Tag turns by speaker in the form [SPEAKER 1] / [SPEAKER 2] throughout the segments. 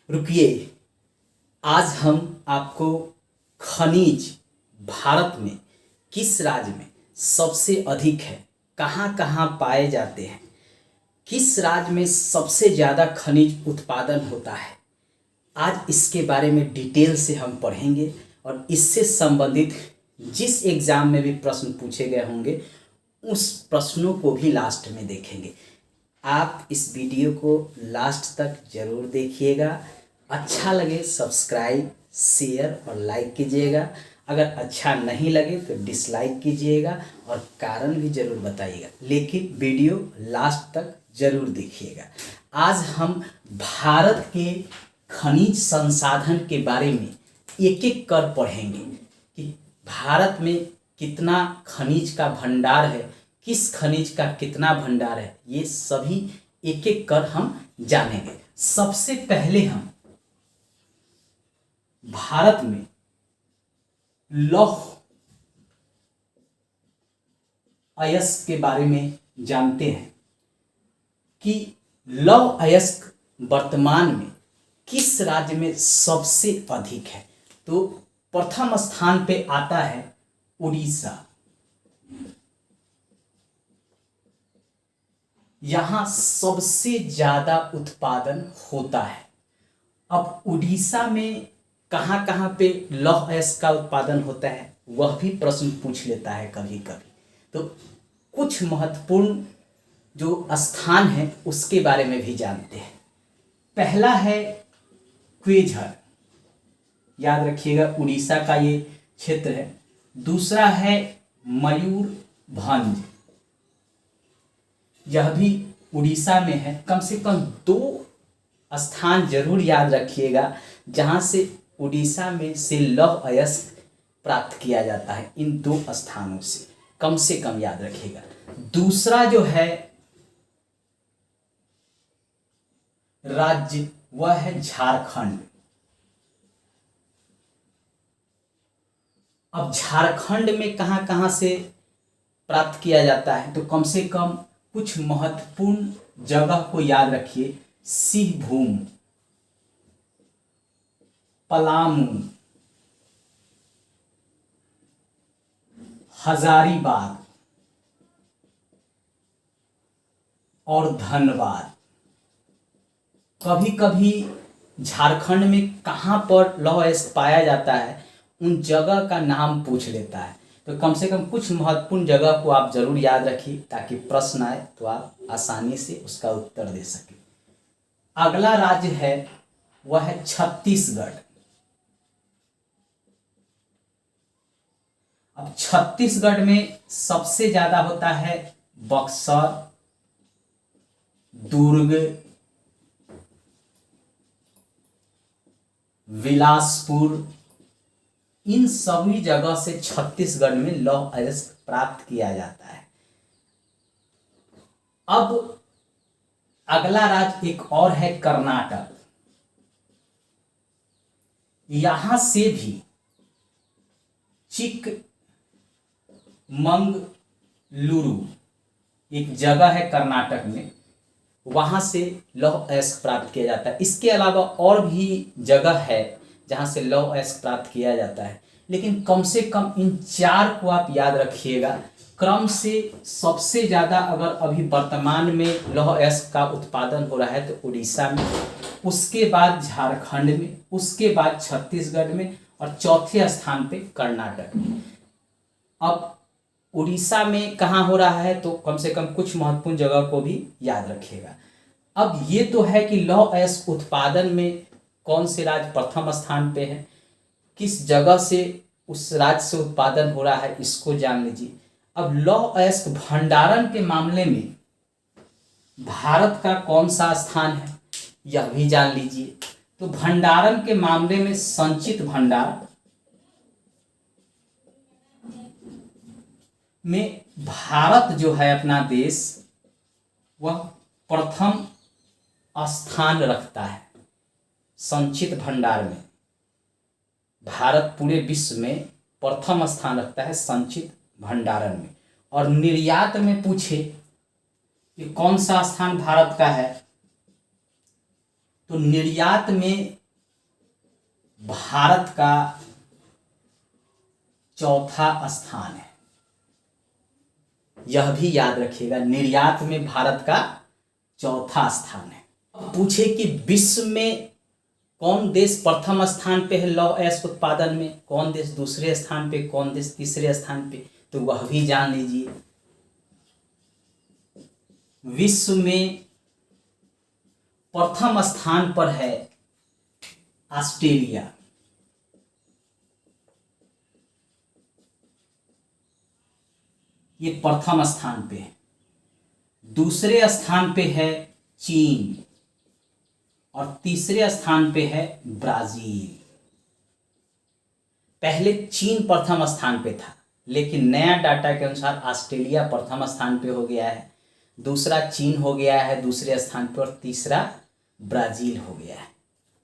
[SPEAKER 1] रुकिए, आज हम आपको खनिज भारत में किस राज्य में सबसे अधिक है, कहाँ कहाँ पाए जाते हैं, किस राज्य में सबसे ज़्यादा खनिज उत्पादन होता है, आज इसके बारे में डिटेल से हम पढ़ेंगे। और इससे संबंधित जिस एग्ज़ाम में भी प्रश्न पूछे गए होंगे उस प्रश्नों को भी लास्ट में देखेंगे। आप इस वीडियो को लास्ट तक ज़रूर देखिएगा। अच्छा लगे सब्सक्राइब, शेयर और लाइक कीजिएगा। अगर अच्छा नहीं लगे तो डिसलाइक कीजिएगा और कारण भी ज़रूर बताइएगा, लेकिन वीडियो लास्ट तक ज़रूर देखिएगा। आज हम भारत के खनिज संसाधन के बारे में एक एक कर पढ़ेंगे कि भारत में कितना खनिज का भंडार है, किस खनिज का कितना भंडार है, ये सभी एक एक कर हम जानेंगे। सबसे पहले हम भारत में लौह अयस्क के बारे में जानते हैं कि लौह अयस्क वर्तमान में किस राज्य में सबसे अधिक है। तो प्रथम स्थान पे आता है उड़ीसा। यहाँ सबसे ज़्यादा उत्पादन होता है। अब उड़ीसा में कहाँ कहाँ पे लौह अयस्क का उत्पादन होता है वह भी प्रश्न पूछ लेता है कभी कभी। तो कुछ महत्वपूर्ण जो स्थान है उसके बारे में भी जानते हैं। पहला है क्वेझर, याद रखिएगा उड़ीसा का ये क्षेत्र है। दूसरा है मयूरभंज, यह भी उड़ीसा में है। कम से कम दो स्थान जरूर याद रखिएगा जहाँ से उड़ीसा में से लौह अयस्क प्राप्त किया जाता है। इन दो स्थानों से कम याद रखिएगा। दूसरा जो है राज्य वह है झारखंड। अब झारखंड में कहाँ कहाँ से प्राप्त किया जाता है तो कम से कम कुछ महत्वपूर्ण जगह को याद रखिए। सिंहभूम, पलामू, हजारीबाग और धनबाद। कभी कभी झारखंड में कहाँ पर लौह अयस्क पाया जाता है उन जगह का नाम पूछ लेता है। तो कम से कम कुछ महत्वपूर्ण जगह को आप जरूर याद रखिए ताकि प्रश्न आए तो आप आसानी से उसका उत्तर दे सकें। अगला राज्य है वह है छत्तीसगढ़। अब छत्तीसगढ़ में सबसे ज्यादा होता है बक्सर, दुर्ग, बिलासपुर। इन सभी जगह से छत्तीसगढ़ में लौह अयस्क प्राप्त किया जाता है। अब अगला राज्य एक और है कर्नाटक। यहां से भी चिकमंगलुरु एक जगह है कर्नाटक में, वहां से लौह अयस्क प्राप्त किया जाता है। इसके अलावा और भी जगह है जहां से लौह अयस्क प्राप्त किया जाता है, लेकिन कम से कम इन चार को आप याद रखिएगा। क्रम से सबसे ज़्यादा अगर अभी वर्तमान में लौह अयस्क का उत्पादन हो रहा है तो उड़ीसा में, उसके बाद झारखंड में, उसके बाद छत्तीसगढ़ में और चौथे स्थान पे कर्नाटक में। अब उड़ीसा में कहाँ हो रहा है तो कम से कम कुछ महत्वपूर्ण जगह को भी याद रखिएगा। अब ये तो है कि लौह अयस्क उत्पादन में कौन से राज्य प्रथम स्थान पे है, किस जगह से उस राज्य से उत्पादन हो रहा है इसको जान लीजिए। अब लौह अयस्क भंडारण के मामले में भारत का कौन सा स्थान है यह भी जान लीजिए। तो भंडारण के मामले में संचित भंडार में भारत जो है अपना देश वह प्रथम स्थान रखता है। संचित भंडार में भारत पूरे विश्व में प्रथम स्थान रखता है संचित भंडारण में। और निर्यात में पूछे कि कौन सा स्थान भारत का है तो निर्यात में भारत का चौथा स्थान है। यह भी याद रखिएगा, निर्यात में भारत का चौथा स्थान है। अब पूछे कि विश्व में कौन देश प्रथम स्थान पे है लौह अयस्क उत्पादन में, कौन देश दूसरे स्थान पे, कौन देश तीसरे स्थान पे, तो वह भी जान लीजिए। विश्व में प्रथम स्थान पर है ऑस्ट्रेलिया। ये प्रथम स्थान पे है। दूसरे स्थान पे है चीन और तीसरे स्थान पे है ब्राजील। पहले चीन प्रथम स्थान पे था, लेकिन नया डाटा के अनुसार ऑस्ट्रेलिया प्रथम स्थान पे हो गया है, दूसरा चीन हो गया है दूसरे स्थान पे, और तीसरा ब्राजील हो गया है।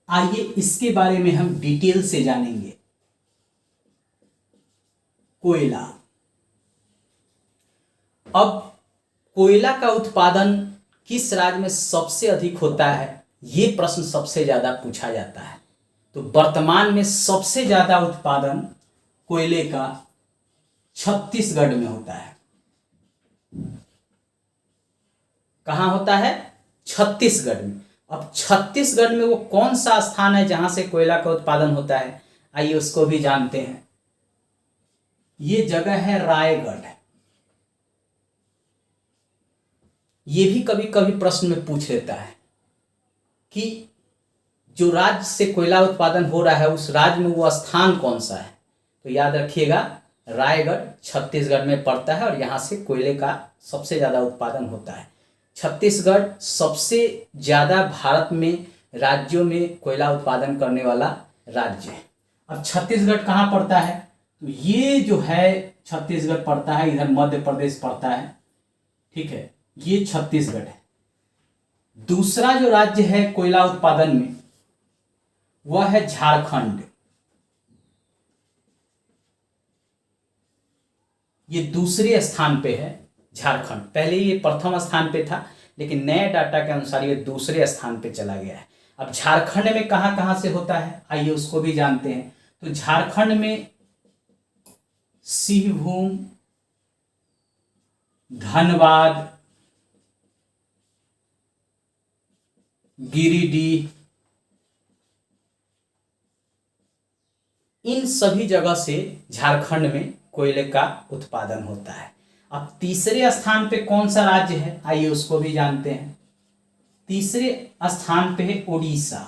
[SPEAKER 1] आइए इसके बारे में हम डिटेल से जानेंगे। कोयला। अब कोयला का उत्पादन किस राज्य में सबसे अधिक होता है, ये प्रश्न सबसे ज्यादा पूछा जाता है। तो वर्तमान में सबसे ज्यादा उत्पादन कोयले का छत्तीसगढ़ में होता है। कहां होता है? छत्तीसगढ़ में। अब छत्तीसगढ़ में वो कौन सा स्थान है जहां से कोयला का उत्पादन होता है, आइए उसको भी जानते हैं। ये जगह है रायगढ़। ये भी कभी कभी प्रश्न में पूछ लेता है कि जो राज्य से कोयला उत्पादन हो रहा है उस राज्य में वो स्थान कौन सा है। तो याद रखिएगा, रायगढ़ छत्तीसगढ़ में पड़ता है और यहाँ से कोयले का सबसे ज़्यादा उत्पादन होता है। छत्तीसगढ़ सबसे ज़्यादा भारत में राज्यों में कोयला उत्पादन करने वाला राज्य है। अब छत्तीसगढ़ कहाँ पड़ता है? तो ये जो है छत्तीसगढ़ पड़ता है, इधर मध्य प्रदेश पड़ता है, ठीक है, ये छत्तीसगढ़ है। दूसरा जो राज्य है कोयला उत्पादन में वह है झारखंड। ये दूसरे स्थान पे है झारखंड। पहले ये प्रथम स्थान पे था, लेकिन नए डाटा के अनुसार ये दूसरे स्थान पे चला गया है। अब झारखंड में कहां कहां से होता है, आइए उसको भी जानते हैं। तो झारखंड में सिंहभूम, धनबाद, गिरिडीह, इन सभी जगह से झारखंड में कोयले का उत्पादन होता है। अब तीसरे स्थान पे कौन सा राज्य है, आइए उसको भी जानते हैं। तीसरे स्थान पे है उड़ीसा।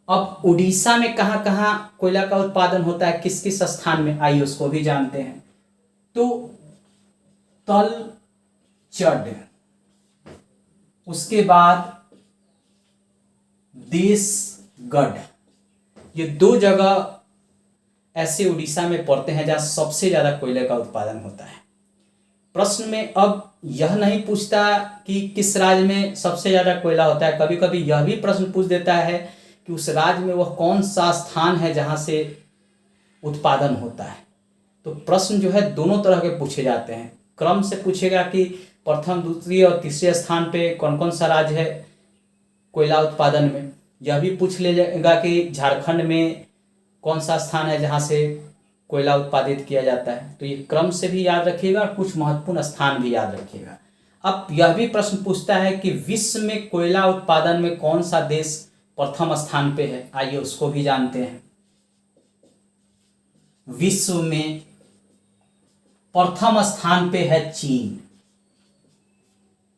[SPEAKER 1] अब उड़ीसा में कहां कहां कोयला का उत्पादन होता है, किस किस स्थान में, आइए उसको भी जानते हैं। तो तलचड़, उसके बाद देशगढ़, ये दो जगह ऐसे उड़ीसा में पड़ते हैं जहां सबसे ज्यादा कोयले का उत्पादन होता है। प्रश्न में अब यह नहीं पूछता कि किस राज्य में सबसे ज्यादा कोयला होता है, कभी कभी यह भी प्रश्न पूछ देता है कि उस राज्य में वह कौन सा स्थान है जहां से उत्पादन होता है। तो प्रश्न जो है दोनों तरह के पूछे जाते हैं। क्रम से पूछेगा कि प्रथम, द्वितीय और तीसरे स्थान पे कौन कौन सा राज्य है कोयला उत्पादन में। यह भी पूछ लेगा कि झारखंड में कौन सा स्थान है जहां से कोयला उत्पादित किया जाता है। तो ये क्रम से भी याद रखिएगा, कुछ महत्वपूर्ण स्थान भी याद रखिएगा। अब यह भी प्रश्न पूछता है कि विश्व में कोयला उत्पादन में कौन सा देश प्रथम स्थान पे है, आइए उसको भी जानते हैं। विश्व में प्रथम स्थान पे है चीन।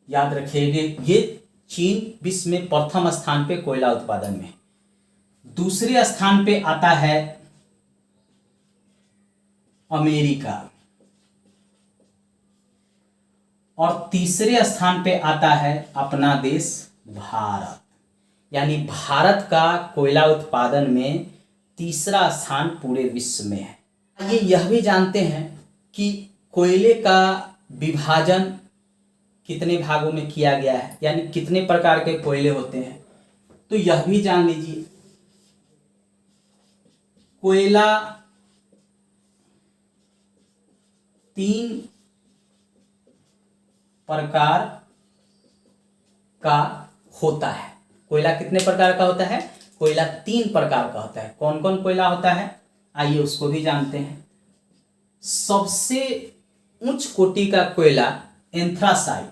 [SPEAKER 1] याद रखिएगा, ये चीन विश्व में प्रथम स्थान पे कोयला उत्पादन में। दूसरे स्थान पे आता है अमेरिका और तीसरे स्थान पे आता है अपना देश भारत। यानी भारत का कोयला उत्पादन में तीसरा स्थान पूरे विश्व में है। आइए यह भी जानते हैं कि कोयले का विभाजन कितने भागों में किया गया है, यानी कितने प्रकार के कोयले होते हैं। तो यह भी जान लीजिए, कोयला 3 प्रकार का होता है। कोयला कितने प्रकार का होता है? कोयला 3 प्रकार का होता है। कौन कौन कोयला होता है, आइए उसको भी जानते हैं। सबसे उच्च कोटि का कोयला एंथ्रासाइट,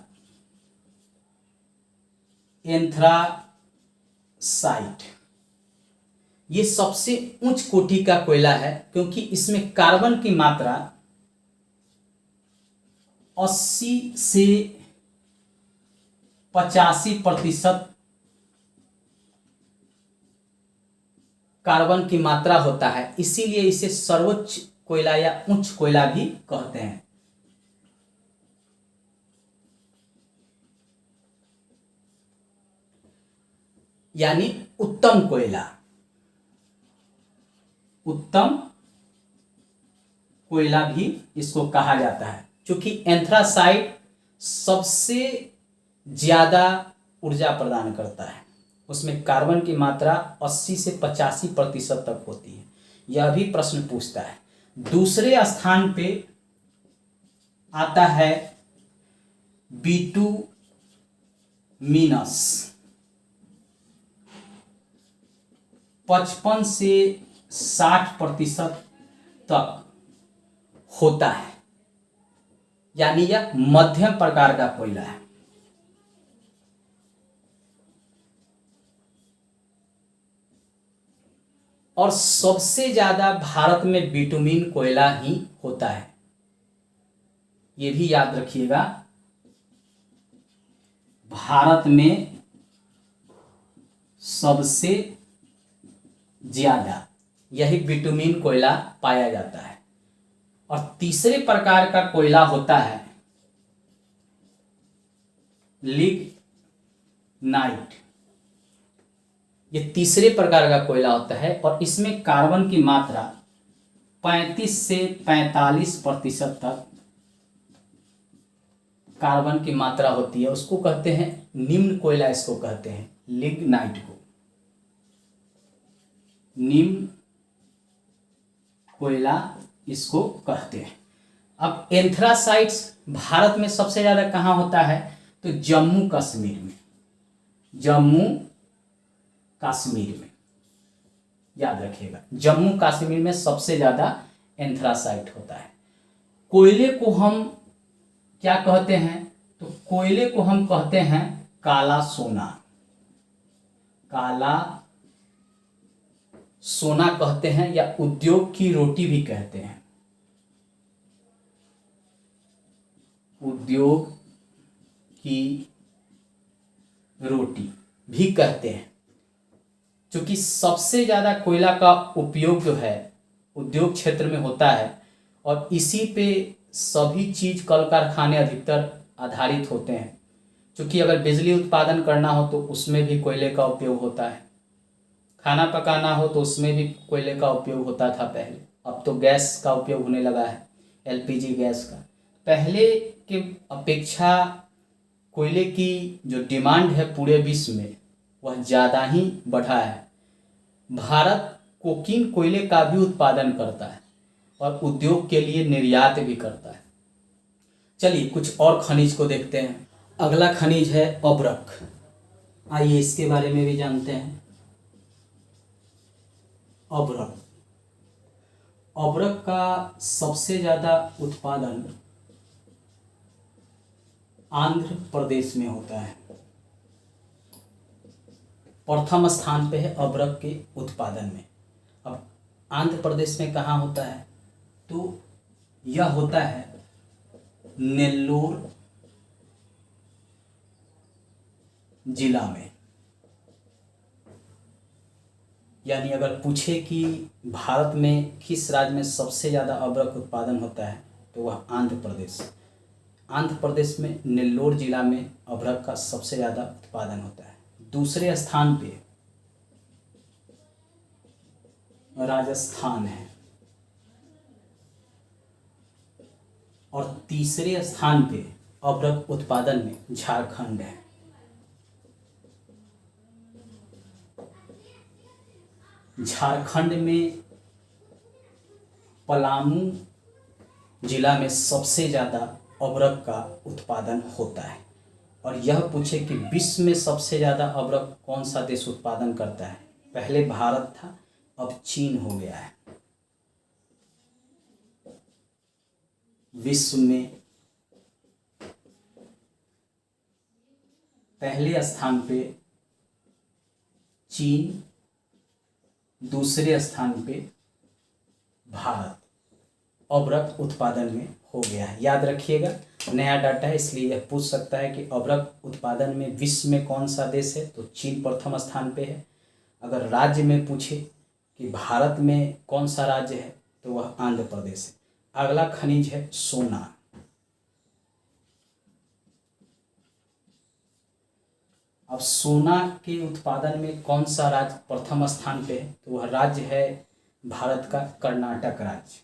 [SPEAKER 1] ये सबसे उच्च कोटि का कोयला है, क्योंकि इसमें कार्बन की मात्रा 80 से 85% कार्बन की मात्रा होता है, इसीलिए इसे सर्वोच्च कोयला या उच्च कोयला भी कहते हैं। यानी उत्तम कोयला, उत्तम कोयला भी इसको कहा जाता है। क्योंकि एंथ्रासाइट सबसे ज्यादा ऊर्जा प्रदान करता है, उसमें कार्बन की मात्रा 80 से 85% तक होती है। यह भी प्रश्न पूछता है। दूसरे स्थान पे आता है बिटुमिनस, 55 से 60% तक होता है, यानी यह मध्यम प्रकार का कोयला है। और सबसे ज्यादा भारत में बिटुमिन कोयला ही होता है, यह भी याद रखिएगा। भारत में सबसे ज्यादा यही बिटुमिन कोयला पाया जाता है। और तीसरे प्रकार का कोयला होता है लिग्नाइट, ये तीसरे प्रकार का कोयला होता है और इसमें कार्बन की मात्रा 35 से 45% तक कार्बन की मात्रा होती है। उसको कहते हैं निम्न कोयला, इसको कहते हैं लिग्नाइट को निम्न कोयला इसको कहते हैं। अब एंथ्रासाइट्स भारत में सबसे ज्यादा कहाँ होता है? तो जम्मू कश्मीर में, जम्मू कश्मीर में, याद रखिएगा, जम्मू कश्मीर में सबसे ज्यादा एंथ्रासाइट होता है। कोयले को हम क्या कहते हैं? तो कोयले को हम कहते हैं काला सोना, काला सोना कहते हैं, या उद्योग की रोटी भी कहते हैं, उद्योग की रोटी भी कहते हैं। क्योंकि सबसे ज्यादा कोयला का उपयोग जो है उद्योग क्षेत्र में होता है और इसी पे सभी चीज कल कारखाने अधिकतर आधारित होते हैं। क्योंकि अगर बिजली उत्पादन करना हो तो उसमें भी कोयले का उपयोग होता है, खाना पकाना हो तो उसमें भी कोयले का उपयोग होता था पहले, अब तो गैस का उपयोग होने लगा है, एलपीजी गैस का। पहले के अपेक्षा कोयले की जो डिमांड है पूरे विश्व में वह ज़्यादा ही बढ़ा है। भारत कोकीन कोयले का भी उत्पादन करता है और उद्योग के लिए निर्यात भी करता है। चलिए कुछ और खनिज को देखते हैं। अगला खनिज है अब्रक, आइए इसके बारे में भी जानते हैं। अब्रक, अब्रक का सबसे ज़्यादा उत्पादन आंध्र प्रदेश में होता है, प्रथम स्थान पे है अब्रक के उत्पादन में। अब आंध्र प्रदेश में कहाँ होता है? तो यह होता है नेल्लोर जिला में। यानी अगर पूछे कि भारत में किस राज्य में सबसे ज़्यादा अब्रक उत्पादन होता है तो वह आंध्र प्रदेश, आंध्र प्रदेश में नेल्लोर जिला में अब्रक का सबसे ज़्यादा उत्पादन होता है। दूसरे स्थान पे राजस्थान है और तीसरे स्थान पे अब्रक उत्पादन में झारखंड है। झारखंड में पलामू जिला में सबसे ज़्यादा अब्रक का उत्पादन होता है और यह पूछे कि विश्व में सबसे ज़्यादा अबरख कौन सा देश उत्पादन करता है, पहले भारत था, अब चीन हो गया है। विश्व में पहले स्थान पे चीन, दूसरे स्थान पे भारत अबरख उत्पादन में हो गया है। याद रखिएगा, नया डाटा है इसलिए यह पूछ सकता है कि अबरख उत्पादन में विश्व में कौन सा देश है, तो चीन प्रथम स्थान पे है। अगर राज्य में पूछे कि भारत में कौन सा राज्य है, तो वह आंध्र प्रदेश है। अगला खनिज है सोना। अब सोना के उत्पादन में कौन सा राज्य प्रथम स्थान पे है, तो वह राज्य है भारत का कर्नाटक राज्य।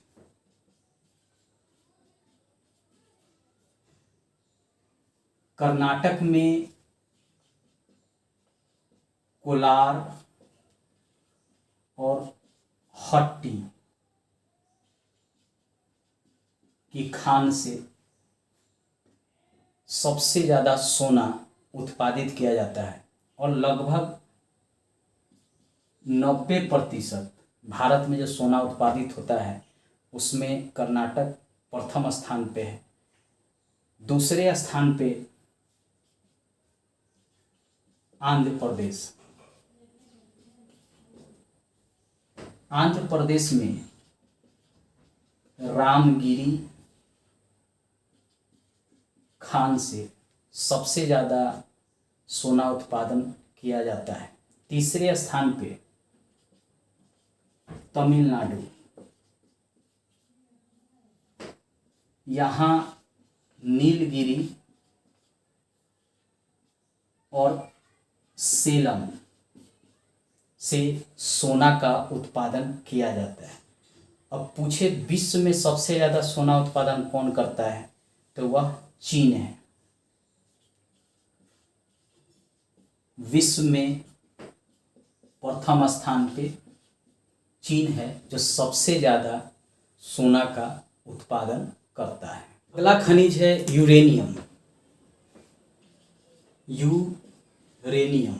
[SPEAKER 1] कर्नाटक में कोलार और हट्टी की खान से सबसे ज़्यादा सोना उत्पादित किया जाता है और लगभग 90% भारत में जो सोना उत्पादित होता है उसमें कर्नाटक प्रथम स्थान पे है। दूसरे स्थान पे आंध्र प्रदेश। आंध्र प्रदेश में रामगिरी खान से सबसे ज़्यादा सोना उत्पादन किया जाता है। तीसरे स्थान पे तमिलनाडु। यहाँ नीलगिरी और सेलम से सोना का उत्पादन किया जाता है। अब पूछे विश्व में सबसे ज़्यादा सोना उत्पादन कौन करता है, तो वह चीन है। विश्व में प्रथम स्थान पे चीन है जो सबसे ज़्यादा सोना का उत्पादन करता है। अगला खनिज है यूरेनियम। यूरेनियम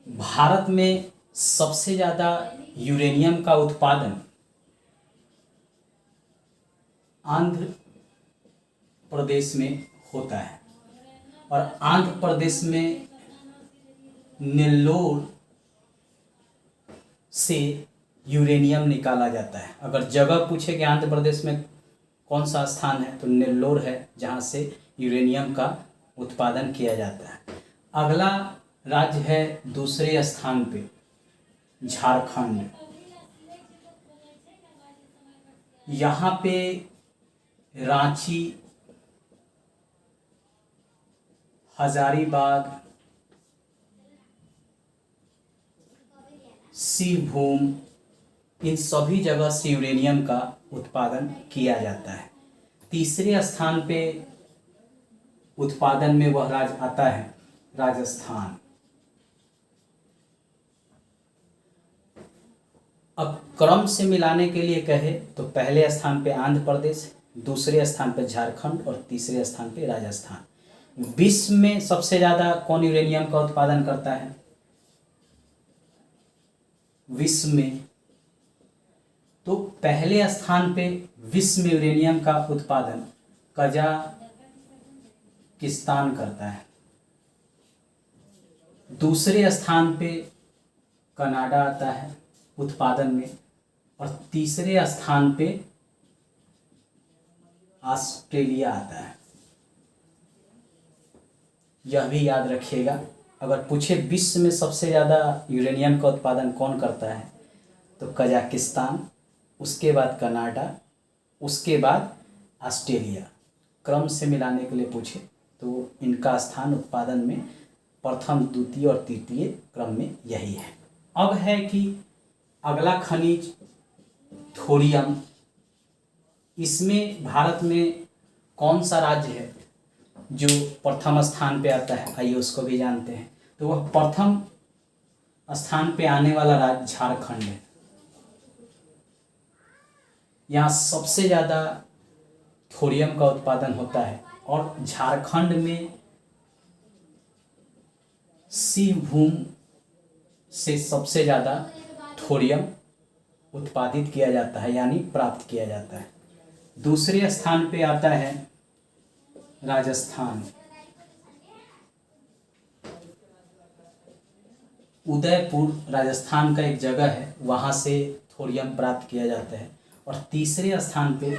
[SPEAKER 1] भारत में सबसे ज़्यादा यूरेनियम का उत्पादन आंध्र प्रदेश में होता है और आंध्र प्रदेश में नेल्लोर से यूरेनियम निकाला जाता है। अगर जगह पूछे कि आंध्र प्रदेश में कौन सा स्थान है, तो नेल्लोर है जहाँ से यूरेनियम का उत्पादन किया जाता है। अगला राज्य है दूसरे स्थान पे झारखंड। यहाँ पे रांची, हजारीबाग, सिरभूम, इन सभी जगह से यूरेनियम का उत्पादन किया जाता है। तीसरे स्थान पे उत्पादन में वह राज्य आता है राजस्थान। अब क्रम से मिलाने के लिए कहे तो पहले स्थान पे आंध्र प्रदेश, दूसरे स्थान पे झारखंड और तीसरे स्थान पे राजस्थान। विश्व में सबसे ज़्यादा कौन यूरेनियम का उत्पादन करता है? विश्व में तो पहले स्थान पे विश्व में यूरेनियम का उत्पादन कजाकिस्तान करता है। दूसरे स्थान पे कनाडा आता है उत्पादन में और तीसरे स्थान पे ऑस्ट्रेलिया आता है। यह भी याद रखिएगा, अगर पूछे विश्व में सबसे ज़्यादा यूरेनियम का उत्पादन कौन करता है, तो कजाकिस्तान, उसके बाद कनाडा, उसके बाद ऑस्ट्रेलिया। क्रम से मिलाने के लिए पूछे तो इनका स्थान उत्पादन में प्रथम, द्वितीय और तृतीय क्रम में यही है। अब है कि अगला खनिज थोरियम। इसमें भारत में कौन सा राज्य है जो प्रथम स्थान पे आता है, आइए उसको भी जानते हैं। तो वह प्रथम स्थान पे आने वाला राज्य झारखंड है। यहाँ सबसे ज़्यादा थोरियम का उत्पादन होता है और झारखंड में सिंहभूम से सबसे ज़्यादा थोरियम उत्पादित किया जाता है यानी प्राप्त किया जाता है। दूसरे स्थान पे आता है राजस्थान। उदयपुर राजस्थान का एक जगह है, वहाँ से थोरियम प्राप्त किया जाता है। और तीसरे स्थान पे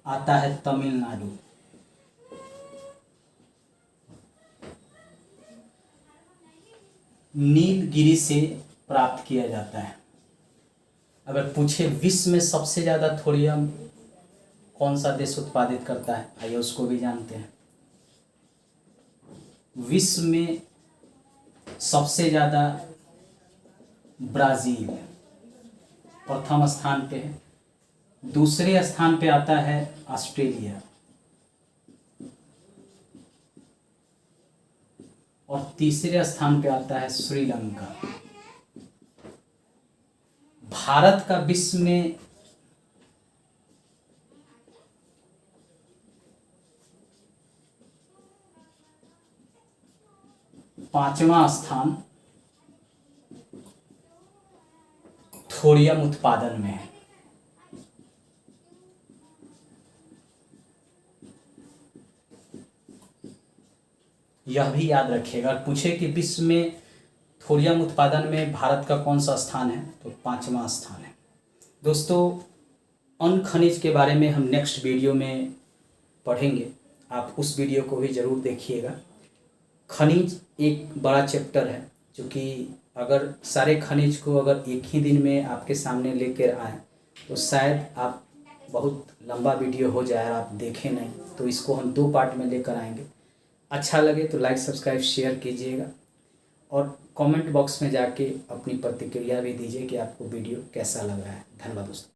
[SPEAKER 1] आता है तमिलनाडु। नीलगिरी से प्राप्त किया जाता है। अगर पूछे विश्व में सबसे ज़्यादा थोरियम कौन सा देश उत्पादित करता है, आइए उसको भी जानते हैं। विश्व में सबसे ज़्यादा ब्राज़ील प्रथम स्थान पे है। दूसरे स्थान पे आता है ऑस्ट्रेलिया और तीसरे स्थान पे आता है श्रीलंका। भारत का विश्व में पांचवा स्थान थोरियम उत्पादन में है। यह भी याद रखिएगा, पूछे कि विश्व में थोरियम उत्पादन में भारत का कौन सा स्थान है, तो पांचवा स्थान है। दोस्तों, अन्य खनिज के बारे में हम नेक्स्ट वीडियो में पढ़ेंगे, आप उस वीडियो को भी ज़रूर देखिएगा। खनिज एक बड़ा चैप्टर है, जो कि अगर सारे खनिज को अगर एक ही दिन में आपके सामने लेकर आए तो शायद आप बहुत लंबा वीडियो हो जाए और आप देखें नहीं, तो इसको हम 2 पार्ट में लेकर आएंगे। अच्छा लगे तो लाइक सब्सक्राइब शेयर कीजिएगा और कमेंट बॉक्स में जाके अपनी प्रतिक्रिया भी दीजिए कि आपको वीडियो कैसा लग रहा है। धन्यवाद दोस्तों।